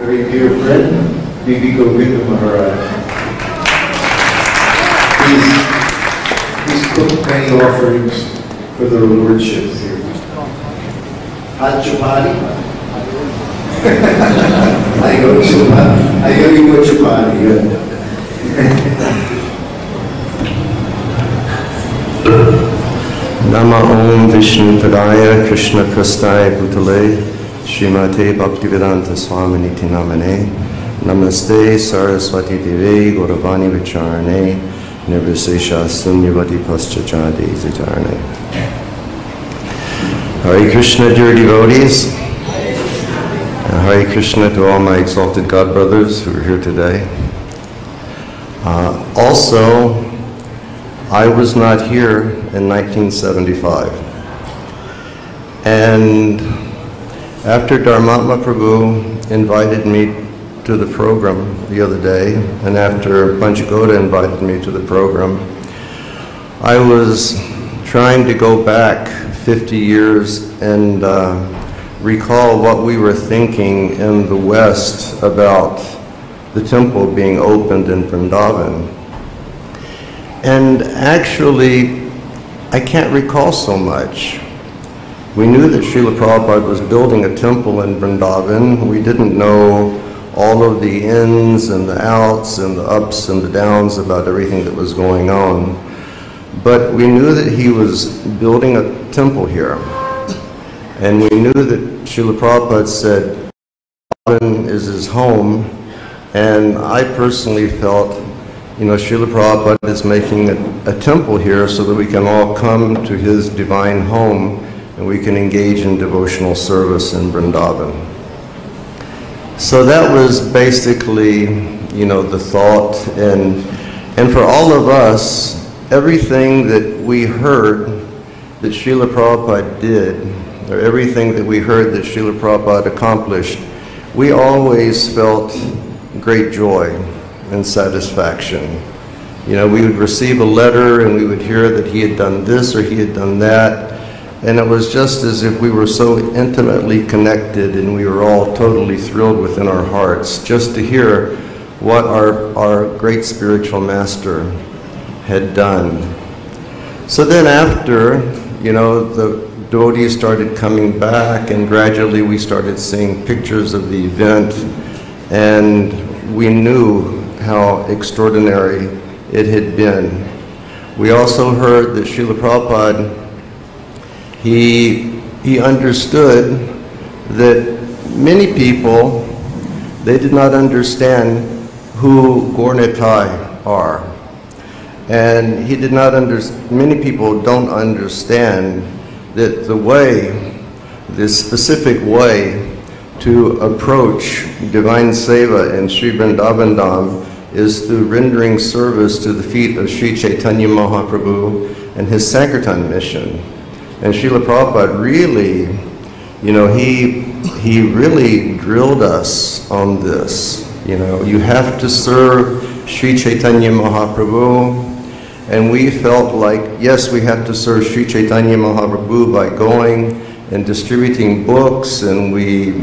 very dear friend, BBGS Maharaj. He's cooked many offerings for the lordships here. Hot chapati? I go you go chapati, yeah. Nama Om Vishnu Padaya Krishna Prastaya Bhutale Srimate Bhaktivedanta Swaminiti Namane Namaste Saraswati Deve Gauravani Vicharane Nirvisesha Sunyavati Paschachadi Zitarane. Hare Krishna, dear devotees, and Hare Krishna to all my exalted God brothers who are here today. Also, I was not here in 1975. And after Dharmatma Prabhu invited me to the program the other day, and after Panchagoda invited me to the program, I was trying to go back 50 years and recall what we were thinking in the West about the temple being opened in Vrindavan. And actually, I can't recall so much. We knew that Srila Prabhupada was building a temple in Vrindavan. We didn't know all of the ins and the outs and the ups and the downs about everything that was going on. But we knew that he was building a temple here. And we knew that Srila Prabhupada said Vrindavan is his home. And I personally felt, you know, Srila Prabhupada is making a temple here so that we can all come to his divine home and we can engage in devotional service in Vrindavan. So that was basically, you know, the thought. And for all of us, everything that we heard that Srila Prabhupada did, or everything that we heard that Srila Prabhupada accomplished, we always felt great joy and satisfaction. You know, we would receive a letter and we would hear that he had done this or he had done that, and it was just as if we were so intimately connected and we were all totally thrilled within our hearts just to hear what our great spiritual master had done. So then after, you know, the devotees started coming back and gradually we started seeing pictures of the event, and we knew how extraordinary it had been. We also heard that Srila Prabhupada, he understood that many people, they did not understand who Gaur-Nitai are. And he did not many people don't understand that the way, this specific way to approach divine seva in Sri Vrindavan Dham is through rendering service to the feet of Sri Chaitanya Mahaprabhu and his Sankirtan mission. And Srila Prabhupada really, you know, he really drilled us on this. You know, you have to serve Sri Chaitanya Mahaprabhu. And we felt like, yes, we have to serve Sri Chaitanya Mahaprabhu by going and distributing books, and we,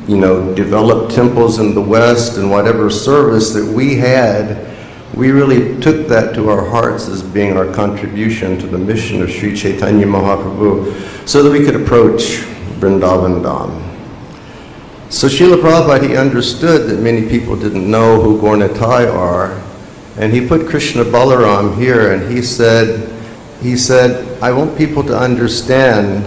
you know, developed temples in the West, and whatever service that we had, we really took that to our hearts as being our contribution to the mission of Sri Chaitanya Mahaprabhu, so that we could approach Vrindavan Dham. So Srila Prabhupada, he understood that many people didn't know who Gaur-Nitai are, and he put Krishna Balaram here, and he said, I want people to understand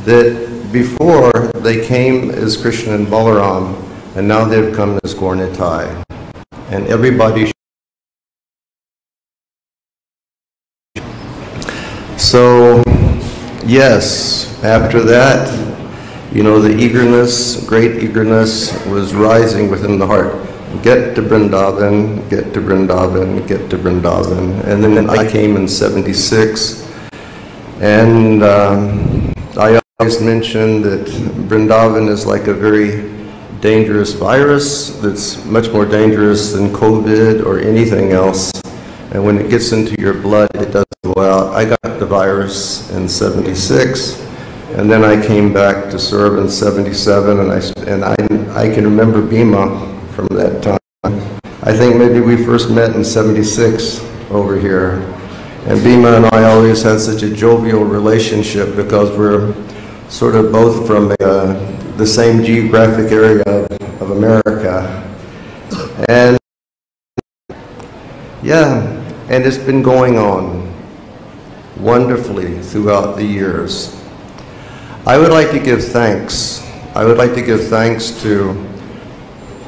that before they came as Krishna and Balaram, and now they've come as Gaur-Nitai. And everybody. So, yes, after that, you know, the eagerness, great eagerness was rising within the heart. Get to Vrindavan, get to Vrindavan, get to Vrindavan. And then I came in '76, and I always mention that Vrindavan is like a very dangerous virus that's much more dangerous than COVID or anything else. And when it gets into your blood, it doesn't go out. I got the virus in '76, And then I came back to serve in '77, and I can remember Bhima from that time. I think maybe we first met in '76 over here. And Bhima and I always had such a jovial relationship because we're sort of both from the same geographic area of America. And yeah, and it's been going on wonderfully throughout the years. I would like to give thanks. I would like to give thanks to,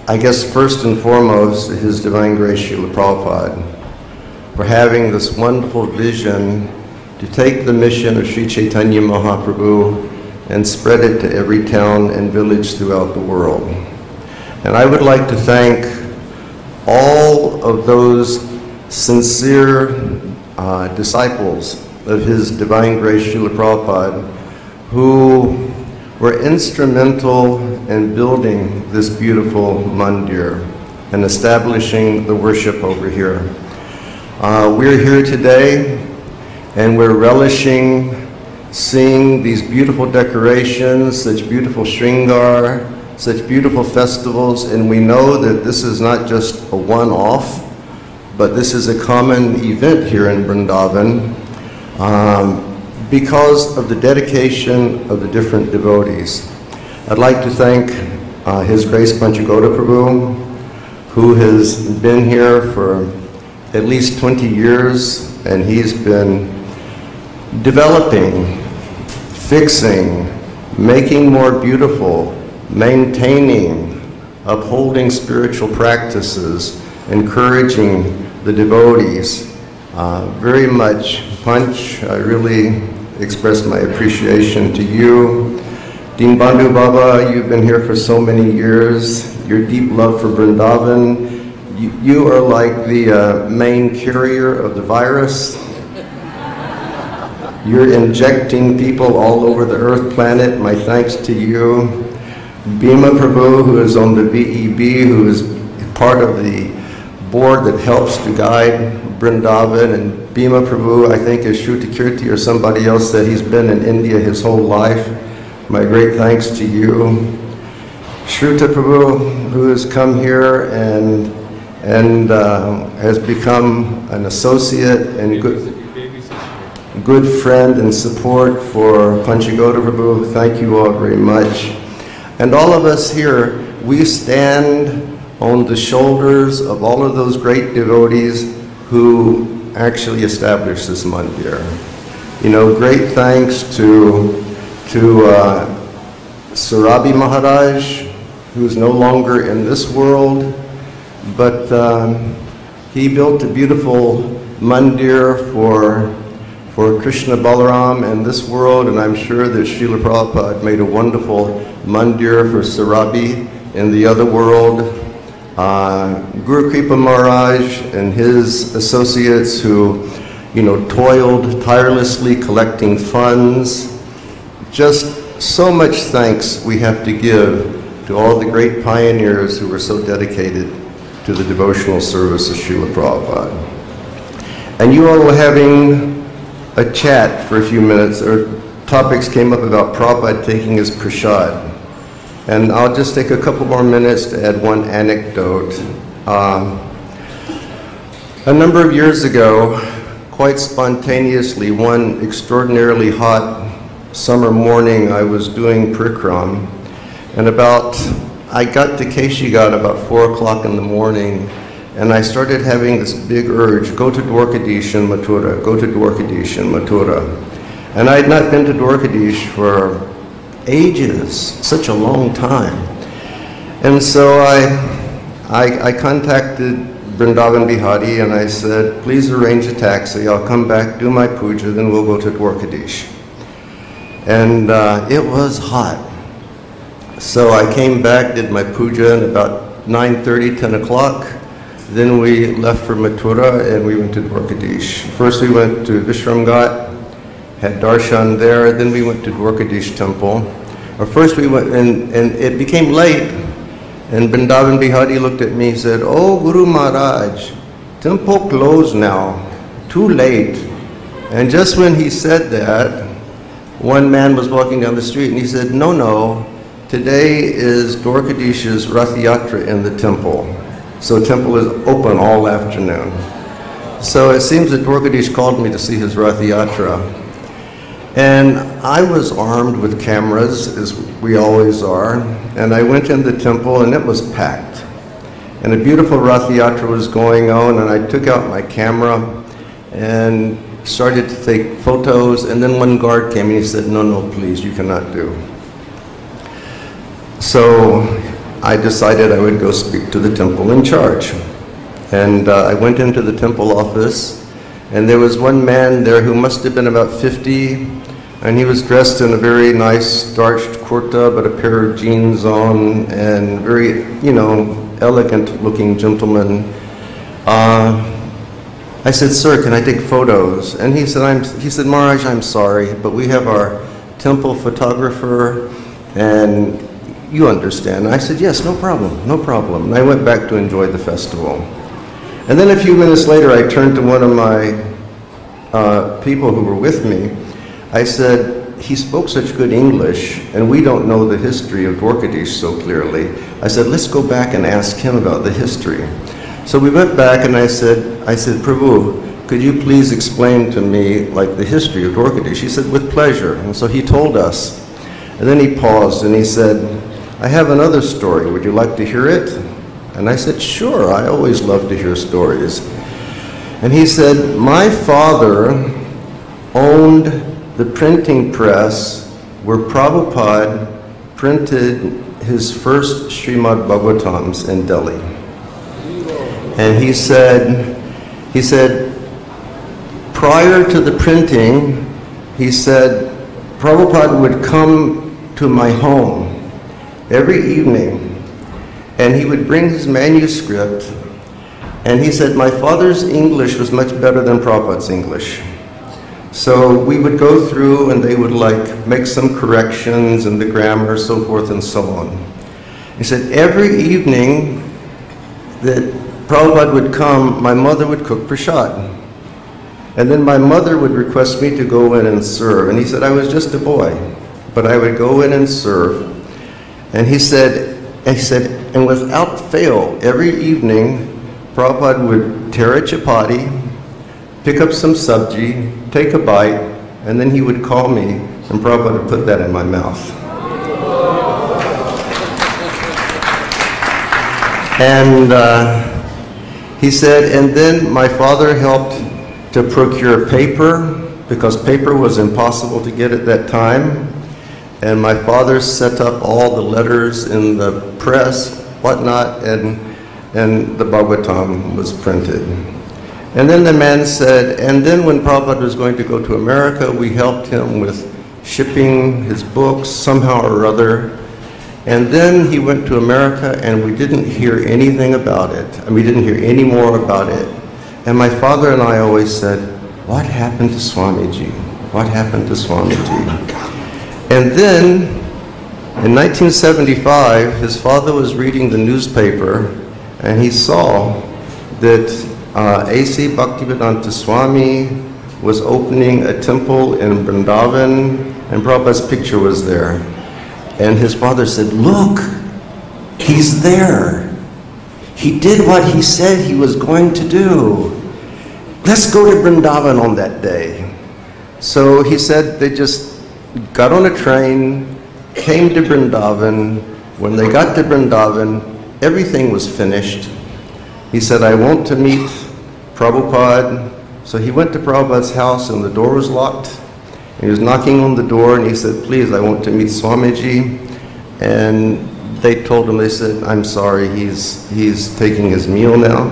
I guess first and foremost, His Divine Grace Srila Prabhupada for having this wonderful vision to take the mission of Sri Chaitanya Mahaprabhu and spread it to every town and village throughout the world. And I would like to thank all of those sincere disciples of His Divine Grace Srila Prabhupada who were instrumental in building this beautiful mandir and establishing the worship over here. We're here today and we're relishing seeing these beautiful decorations, such beautiful shringar, such beautiful festivals, and we know that this is not just a one-off, but this is a common event here in Vrindavan because of the dedication of the different devotees. I'd like to thank His Grace Panchagoda Prabhu, who has been here for at least 20 years, and he's been developing, fixing, making more beautiful, maintaining, upholding spiritual practices, encouraging the devotees. Very much, Panch, I really express my appreciation to you. Dinbandhu Baba, you've been here for so many years. Your deep love for Vrindavan. You are like the main carrier of the virus. You're injecting people all over the earth planet. My thanks to you. Bhima Prabhu, who is on the BEB, who is part of the board that helps to guide Vrindavan, and Bhima Prabhu, I think is Shruta Kirti or somebody else said he's been in India his whole life. My great thanks to you. Shruta Prabhu, who has come here and has become an associate and good friend and support for Panchagoda Prabhu. Thank you all very much. And all of us here, we stand on the shoulders of all of those great devotees who actually established this mandir. You know, great thanks to Surabi Maharaj, who is no longer in this world, but he built a beautiful mandir for Krishna Balaram in this world, and I'm sure that Srila Prabhupada made a wonderful mandir for Surabi in the other world. Guru Kripa Maharaj and his associates who, you know, toiled tirelessly collecting funds. Just so much thanks we have to give to all the great pioneers who were so dedicated to the devotional service of Srila Prabhupada. And you all were having a chat for a few minutes, or topics came up about Prabhupada taking his prasad. And I'll just take a couple more minutes to add one anecdote. A number of years ago, quite spontaneously, one extraordinarily hot summer morning, I was doing Prikram, and I got to Keshigat about 4 o'clock in the morning, and I started having this big urge, go to Dwarkadish and Mathura, go to Dwarkadish and Mathura. And I had not been to Dwarkadish for ages, such a long time. And so I contacted Vrindavan Bihari and I said, please arrange a taxi, I'll come back, do my puja, then we'll go to Dwarkadish. And it was hot. So I came back, did my puja at about 9:30, 10 o'clock. Then we left for Mathura and we went to Dwarkadish. First we went to Vishramghat, had darshan there, then we went to Dwarkadish temple. Or first we went, and it became late, and Vrindavan Bihari looked at me and said, oh Guru Maharaj, temple closed now, too late. And just when he said that, one man was walking down the street and he said, no, today is Dwarkadish's Rath Yatra in the temple. So the temple is open all afternoon. So it seems that Dwarkadish called me to see his Rath Yatra. And I was armed with cameras, as we always are, and I went in the temple and it was packed. And a beautiful Rath Yatra was going on, and I took out my camera and started to take photos, and then one guard came and he said, no, please, you cannot do. So I decided I would go speak to the temple in charge. And I went into the temple office, and there was one man there who must have been about 50, and he was dressed in a very nice starched kurta, but a pair of jeans on, and very, elegant looking gentleman. I said, sir, can I take photos? And he said, Maharaj, I'm sorry, but we have our temple photographer, and you understand. And I said, yes, no problem. And I went back to enjoy the festival. And then a few minutes later, I turned to one of my people who were with me. I said, he spoke such good English, and we don't know the history of Dwarkadish so clearly. I said, let's go back and ask him about the history. So we went back and I said, Prabhu, could you please explain to me the history of Dwarkadish? He said, with pleasure. And so he told us. And then he paused and he said, I have another story. Would you like to hear it? And I said, sure, I always love to hear stories. And he said, my father owned the printing press where Prabhupada printed his first Srimad Bhagavatams in Delhi. And he said, prior to the printing, he said, Prabhupada would come to my home every evening, and he would bring his manuscript, and he said, my father's English was much better than Prabhupada's English. So we would go through and they would make some corrections in the grammar, so forth and so on. He said, every evening that Prabhupada would come, my mother would cook prasad. And then my mother would request me to go in and serve. And he said, I was just a boy, but I would go in and serve. And he said, and without fail, every evening, Prabhupada would tear a chapati, pick up some sabji, take a bite, and then he would call me, and Prabhupada would put that in my mouth. And he said, and then my father helped to procure paper, because paper was impossible to get at that time. And my father set up all the letters in the press, whatnot, and the Bhagavatam was printed. And then the man said, and then when Prabhupada was going to go to America, we helped him with shipping his books somehow or other. And then he went to America and we didn't hear anything about it. And we didn't hear any more about it. And my father and I always said, what happened to Swamiji? What happened to Swamiji? And then in 1975, his father was reading the newspaper and he saw that A.C. Bhaktivedanta Swami was opening a temple in Vrindavan, and Prabhupada's picture was there. And his father said, look, he's there. He did what he said he was going to do. Let's go to Vrindavan on that day. So he said they just got on a train, came to Vrindavan. When they got to Vrindavan, everything was finished. He said, I want to meet Prabhupada. So he went to Prabhupada's house and the door was locked. He was knocking on the door and he said, please, I want to meet Swamiji. And they told him, they said, I'm sorry, he's taking his meal now.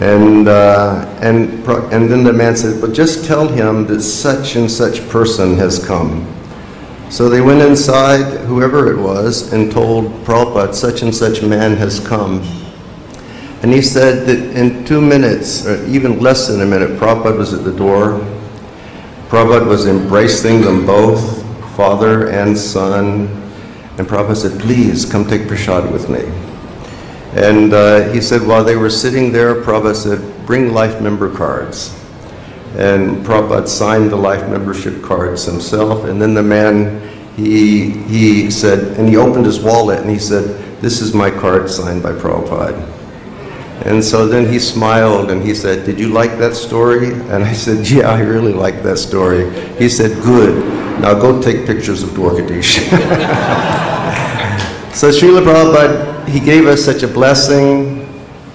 And then the man said, but just tell him that such and such person has come. So they went inside, whoever it was, and told Prabhupada, such and such man has come. And he said that in 2 minutes, or even less than a minute, Prabhupada was at the door. Prabhupada was embracing them both, father and son. And Prabhupada said, please come take prasad with me. And he said while they were sitting there, Prabhupada said, bring life member cards. And Prabhupada signed the life membership cards himself, and then the man, he said, and he opened his wallet and he said, "This is my card signed by Prabhupada." And so then he smiled and he said, "Did you like that story?" And I said, "Yeah, I really liked that story." He said, "Good. Now go take pictures of Dwarkadish." So Srila Prabhupada, he gave us such a blessing,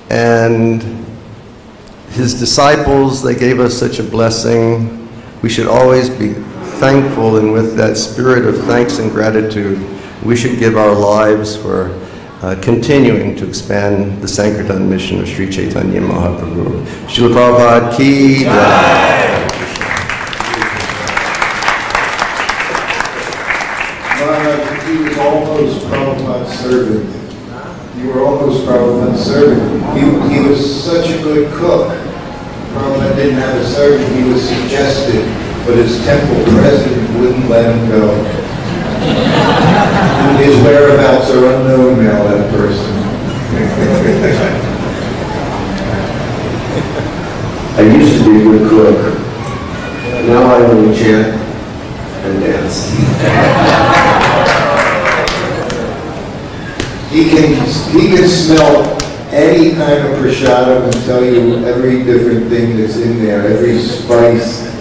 and his disciples, they gave us such a blessing. We should always be thankful, and with that spirit of thanks and gratitude, we should give our lives for continuing to expand the Sankirtan mission of Sri Chaitanya Mahaprabhu. Srila Prabhupada ki jai. Maharaj, he was almost Prabhupada's servant. You were almost Prabhupada's servant. He was such a good cook. Prabhupada didn't have a servant, he was suggested, but his temple president wouldn't let him go. His whereabouts are unknown now, that person. I used to be a good cook. Now I only chant and dance. He can smell any kind of prasadam and tell you every different thing that's in there, every spice.